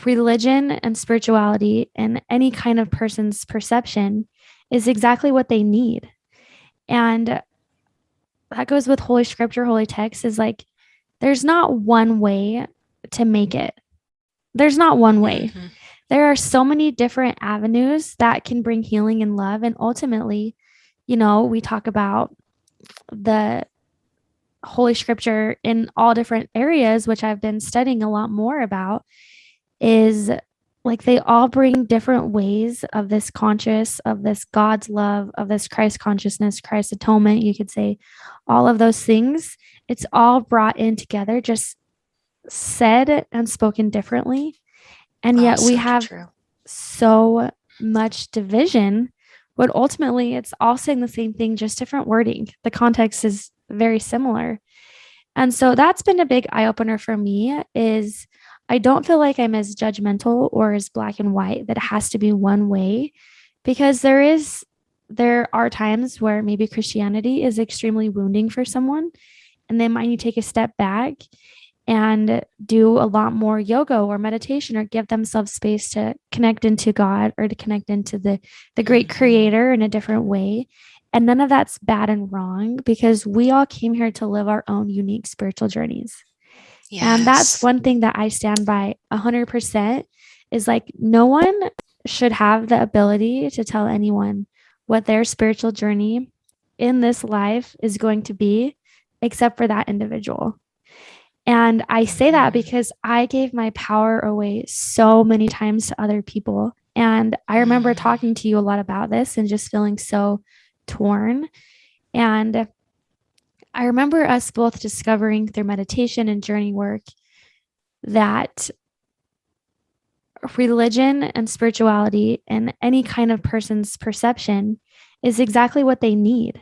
religion and spirituality and any kind of person's perception is exactly what they need. And that goes with Holy Scripture, Holy Text is like, there's not one way to make it. There's not one way. Hmm. There are so many different avenues that can bring healing and love. And ultimately, we talk about the Holy Scripture in all different areas, which I've been studying a lot more about, is like they all bring different ways of this conscious, of this God's love, of this Christ consciousness, Christ atonement. You could say all of those things. It's all brought in together, just said and spoken differently. And Wow, yet we so have true. so much division, but ultimately it's all saying the same thing, just different wording. The context is very similar. And so that's been a big eye opener for me is I don't feel like I'm as judgmental or as black and white that it has to be one way because there are times where maybe Christianity is extremely wounding for someone and they might need to take a step back and do a lot more yoga or meditation or give themselves space to connect into God or to connect into the great Hmm. creator in a different way. And none of that's bad and wrong because we all came here to live our own unique spiritual journeys. And that's Yes. one thing that I stand by 100% is like no one should have the ability to tell anyone what their spiritual journey in this life is going to be except for that individual. And I say that Hmm. because I gave my power away so many times to other people. And I remember Hmm. talking to you a lot about this and just feeling so torn. And I remember us both discovering through meditation and journey work that religion and spirituality and any kind of person's perception is exactly what they need.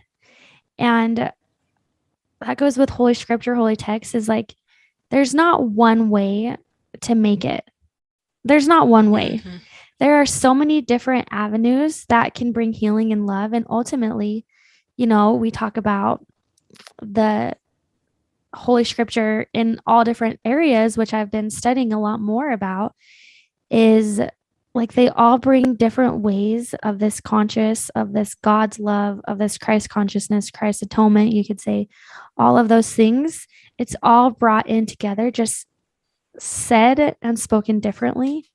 And that goes with Holy Scripture, Holy Text is like, there's not one way to make it. There's not one way. Hmm. There are so many different avenues that can bring healing and love. And ultimately, we talk about the Holy Scripture in all different areas, which I've been studying a lot more about, is like they all bring different ways of this conscious, of this God's love, of this Christ consciousness, Christ atonement. You could say all of those things. It's all brought in together, just said and spoken differently.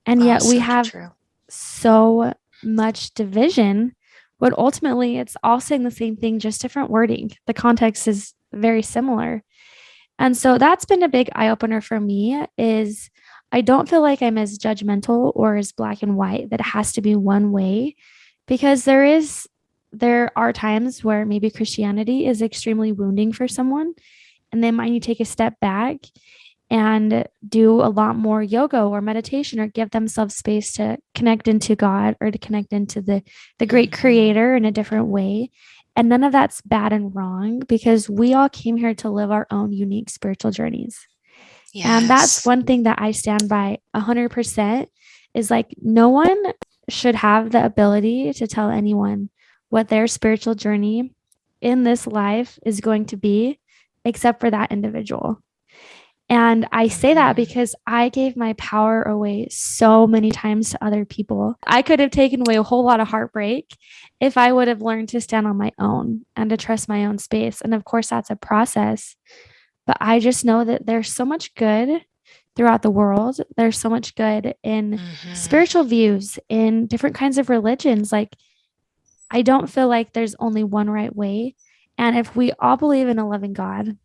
And Wow, yet we so have true. so much division, but ultimately it's all saying the same thing, just different wording. The context is very similar. And so that's been a big eye opener for me is I don't feel like I'm as judgmental or as black and white that it has to be one way because there are times where maybe Christianity is extremely wounding for someone and they might need to take a step back and do a lot more yoga or meditation or give themselves space to connect into God or to connect into the great Hmm. creator in a different way. And none of that's bad and wrong because we all came here to live our own unique spiritual journeys. And that's Yes. one thing that I stand by 100% is like no one should have the ability to tell anyone what their spiritual journey in this life is going to be except for that individual. And I say that Hmm. because I gave my power away so many times to other people. I could have taken away a whole lot of heartbreak if I would have learned to stand on my own and to trust my own space. And of course, that's a process. But I just know that there's so much good throughout the world. There's so much good in Hmm. spiritual views, in different kinds of religions. Like, I don't feel like there's only one right way. And if we all believe in a loving God,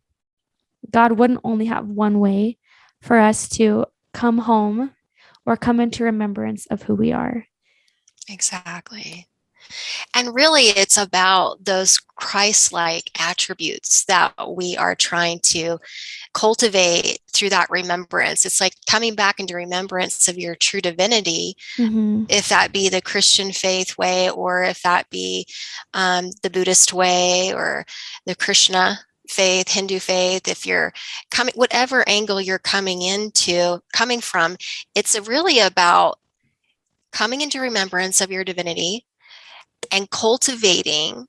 God wouldn't only have one way for us to come home or come into remembrance of who we are. Exactly. And really, it's about those Christ-like attributes that we are trying to cultivate through that remembrance. It's like coming back into remembrance of your true divinity, Mm-hmm. if that be the Christian faith way, or if that be the Buddhist way, or the Krishna faith, Hindu faith, if you're coming, whatever angle you're coming from, it's really about coming into remembrance of your divinity and cultivating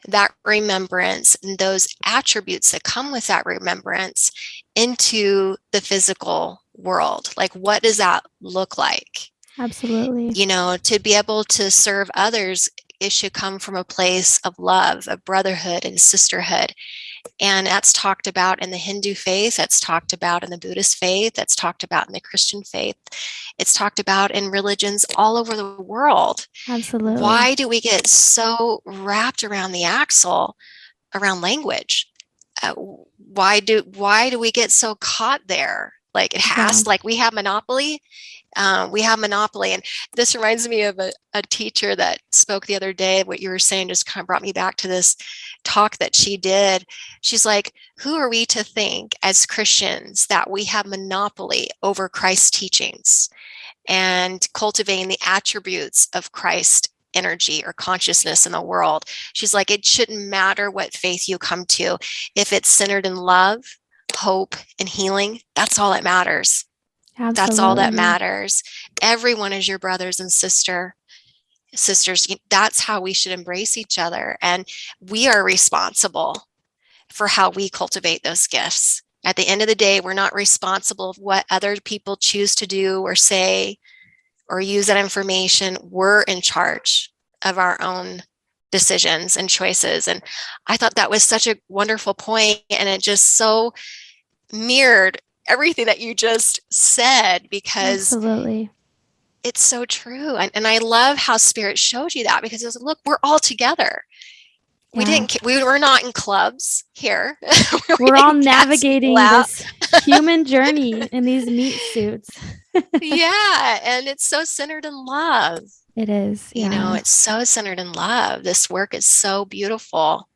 that remembrance and those attributes that come with that remembrance into the physical world? Like, what does that look like? Absolutely. To be able to serve others, it should come from a place of love, of brotherhood and sisterhood. And that's talked about in the Hindu faith, that's talked about in the Buddhist faith, that's talked about in the Christian faith. It's talked about in religions all over the world. Absolutely. Why do we get so wrapped around the axle around language? Why do we get so caught there? Like it Yeah. has, like we have monopoly. And this reminds me of a teacher that spoke the other day. What you were saying just kind of brought me back to this talk that she did. She's like, who are we to think as Christians that we have monopoly over Christ's teachings and cultivating the attributes of Christ energy or consciousness in the world? She's like, it shouldn't matter what faith you come to. If it's centered in love, hope, and healing, that's all that matters. That's all that Absolutely. matters. Everyone is your brothers and sisters. That's how we should embrace each other. And we are responsible for how we cultivate those gifts. At the end of the day, we're not responsible for what other people choose to do or say or use that information. We're in charge of our own decisions and choices. And I thought that was such a wonderful point, and it just so mirrored everything that you just said, because Absolutely. it's so true. And I love how Spirit showed you that, because it was, look, we're all together. Yeah. We were not in clubs here. We We're all didn't cast people navigating out. this human journey in these meat suits. Yeah. And it's so centered in love. It is. Yeah. It's so centered in love. This work is so beautiful.